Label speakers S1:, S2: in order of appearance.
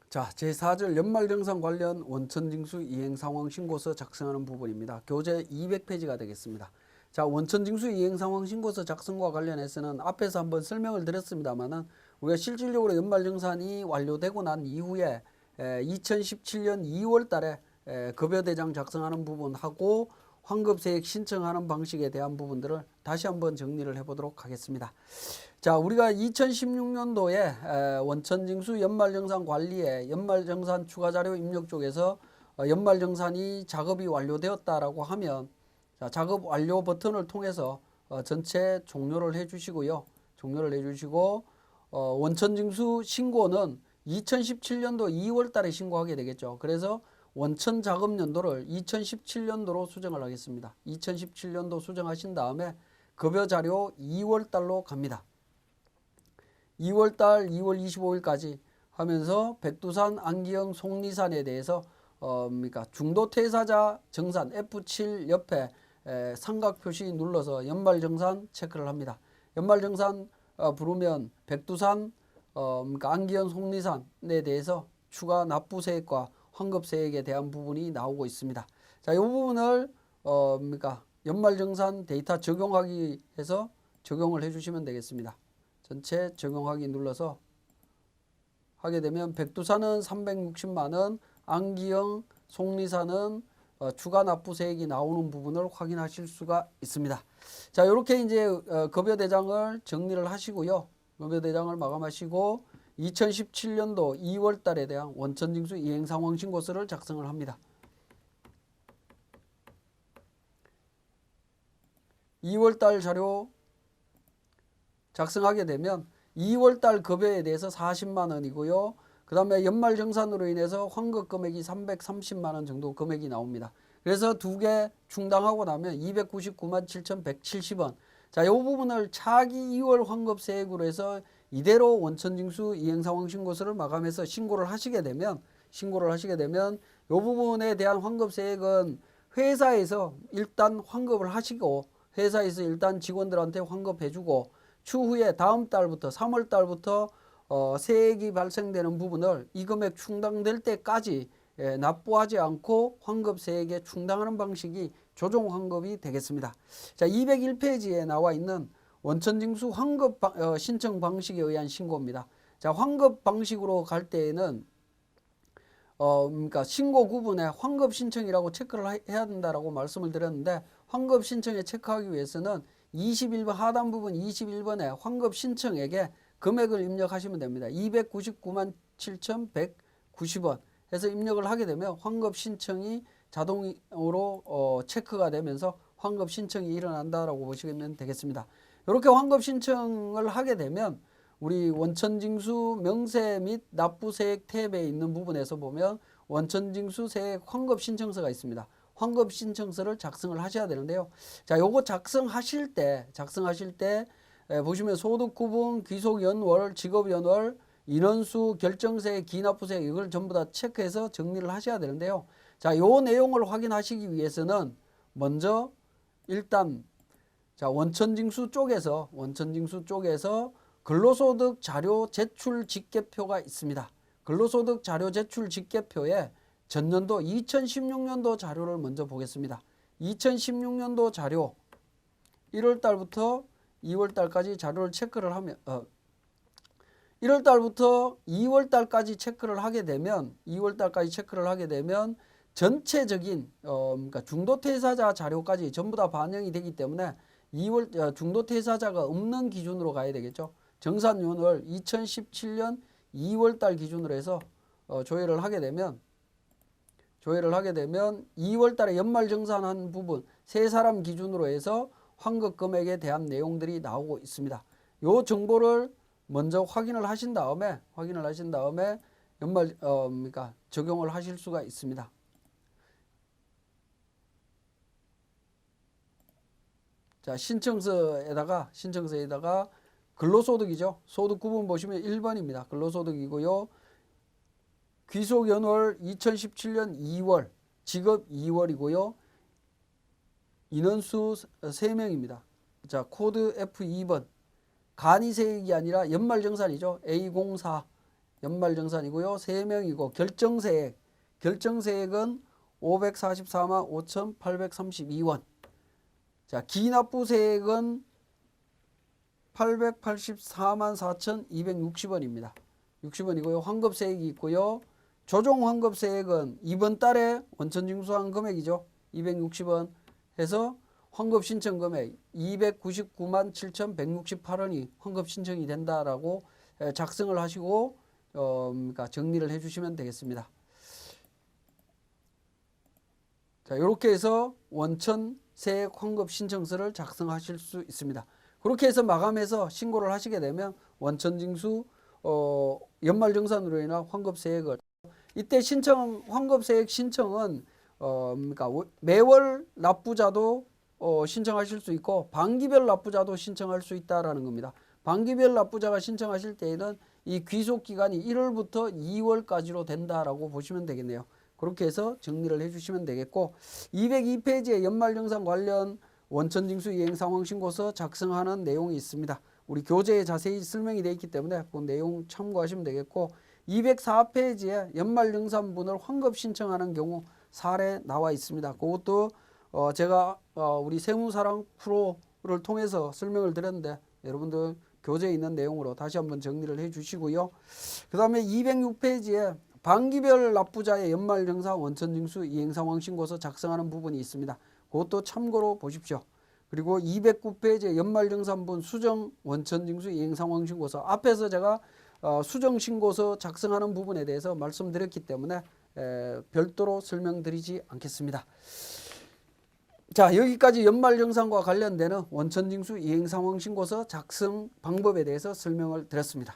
S1: 자, 제4절 연말정산 관련 원천징수 이행상황신고서 작성하는 부분입니다. 교재 200페이지가 되겠습니다. 자, 원천징수 이행상황신고서 작성과 관련해서는 앞에서 한번 설명을 드렸습니다만은 우리가 실질적으로 연말정산이 완료되고 난 이후에 2017년 2월 달에 급여대장 작성하는 부분하고 환급세액 신청하는 방식에 대한 부분들을 다시 한번 정리를 해보도록 하겠습니다. 자, 우리가 2016년도에 원천징수 연말정산 관리에 연말정산 추가자료 입력 쪽에서 연말정산이 작업이 완료되었다라고 하면 자, 작업 완료 버튼을 통해서 전체 종료를 해주시고요. 종료를 해주시고 원천징수 신고는 2017년도 2월 달에 신고하게 되겠죠. 그래서 원천작업연도를 2017년도로 수정을 하겠습니다. 2017년도 수정하신 다음에 급여자료 2월 달로 갑니다. 2월 달 2월 25일까지 하면서 백두산, 안기영, 속리산에 대해서 중도 퇴사자 정산 F7 옆에 삼각 표시 눌러서 연말정산 체크를 합니다. 연말정산 부르면 백두산, 안기영, 속리산에 대해서 추가 납부세액과 환급세액에 대한 부분이 나오고 있습니다. 자, 이 부분을 연말정산 데이터 적용하기 해서 적용을 해주시면 되겠습니다. 전체 적용하기 눌러서 하게 되면 백두산은 360만원, 안기영, 속리산은 추가 납부세액이 나오는 부분을 확인하실 수가 있습니다. 자, 이렇게 이제 급여대장을 정리를 하시고요. 급여대장을 마감하시고 2017년도 2월 달에 대한 원천징수 이행상황신고서를 작성을 합니다. 2월 달 자료 작성하게 되면 2월 달 급여에 대해서 40만 원이고요. 그 다음에 연말정산으로 인해서 환급 금액이 330만 원 정도 금액이 나옵니다. 그래서 두 개 충당하고 나면 299만 7,170원. 자, 이 부분을 차기 2월 환급세액으로 해서 이대로 원천징수 이행상황신고서를 마감해서 신고를 하시게 되면 이 부분에 대한 환급세액은 회사에서 일단 환급을 하시고 회사에서 일단 직원들한테 환급해주고 추후에 다음 달부터 3월 달부터 세액이 발생되는 부분을 이 금액 충당될 때까지 납부하지 않고 환급세액에 충당하는 방식이 조정 환급이 되겠습니다. 자, 201페이지에 나와 있는 원천징수 환급 신청 방식에 의한 신고입니다. 자, 환급 방식으로 갈 때에는 신고 구분에 환급 신청이라고 체크를 해야 된다라고 말씀을 드렸는데 환급 신청에 체크하기 위해서는 21번 하단 부분 21번에 환급 신청액에 금액을 입력하시면 됩니다. 299만 7,190원 해서 입력을 하게 되면 환급 신청이 자동으로 체크가 되면서 환급 신청이 일어난다라고 보시면 되겠습니다. 이렇게 환급 신청을 하게 되면 우리 원천징수 명세 및 납부세액 탭에 있는 부분에서 보면 원천징수세액 환급신청서가 있습니다. 환급신청서를 작성을 하셔야 되는데요. 자, 요거 작성하실 때 보시면 소득구분, 귀속연월, 직업연월, 인원수, 결정세, 기납부세 이걸 전부 다 체크해서 정리를 하셔야 되는데요. 자, 요 내용을 확인하시기 위해서는 먼저 일단 자, 원천징수 쪽에서 근로소득 자료 제출 직계표가 있습니다. 근로소득 자료 제출 직계표에 전년도 2016년도 자료를 먼저 보겠습니다. 2016년도 자료 1월 달부터 2월 달까지 자료를 체크를 하면 1월 달부터 2월 달까지 체크를 하게 되면 전체적인 중도 퇴사자 자료까지 전부 다 반영이 되기 때문에 2월 중도 퇴사자가 없는 기준으로 가야 되겠죠. 정산연월 2017년 2월 달 기준으로 해서 조회를 하게 되면 2월 달에 연말 정산한 부분 세 사람 기준으로 해서 환급 금액에 대한 내용들이 나오고 있습니다. 요 정보를 먼저 확인을 하신 다음에 연말 적용을 하실 수가 있습니다. 자, 신청서에다가 근로소득이죠. 소득 구분 보시면 1번입니다. 근로소득이고요. 귀속연월 2017년 2월, 직업 2월이고요. 인원수 3명입니다. 자, 코드 F2번. 간이세액이 아니라 연말정산이죠. A04. 연말정산이고요. 3명이고 결정세액은 544만 5,832원. 자, 기납부세액은 884만 4,260원입니다. 60원이고요. 환급세액이 있고요. 조정환급세액은 이번 달에 원천징수한 금액이죠. 260원 해서 환급 신청 금액 299만 7,168원이 환급 신청이 된다라고 작성을 하시고 그러니까 정리를 해주시면 되겠습니다. 자, 이렇게 해서 원천세액 환급 신청서를 작성하실 수 있습니다. 그렇게 해서 마감해서 신고를 하시게 되면 원천징수 연말정산으로 인한 환급세액을 이때 환급세액 신청은 그러니까 매월 납부자도 신청하실 수 있고 반기별 납부자도 신청할 수 있다라는 겁니다. 반기별 납부자가 신청하실 때에는 이 귀속 기간이 1월부터 2월까지로 된다라고 보시면 되겠네요. 그렇게 해서 정리를 해주시면 되겠고 202페이지에 연말정산 관련 원천징수 이행상황신고서 작성하는 내용이 있습니다. 우리 교재에 자세히 설명이 되어 있기 때문에 그 내용 참고하시면 되겠고 204페이지에 연말정산분을 환급 신청하는 경우 사례 나와 있습니다. 그것도 제가 우리 세무사랑 프로를 통해서 설명을 드렸는데 여러분들 교재에 있는 내용으로 다시 한번 정리를 해 주시고요. 그 다음에 206페이지에 반기별 납부자의 연말정산 원천징수 이행상황신고서 작성하는 부분이 있습니다. 그것도 참고로 보십시오. 그리고 209페이지에 연말정산분 수정 원천징수 이행상황신고서 앞에서 제가 수정신고서 작성하는 부분에 대해서 말씀드렸기 때문에 별도로 설명드리지 않겠습니다. 자, 여기까지 연말정산과 관련되는 원천징수 이행상황신고서 작성 방법에 대해서 설명을 드렸습니다.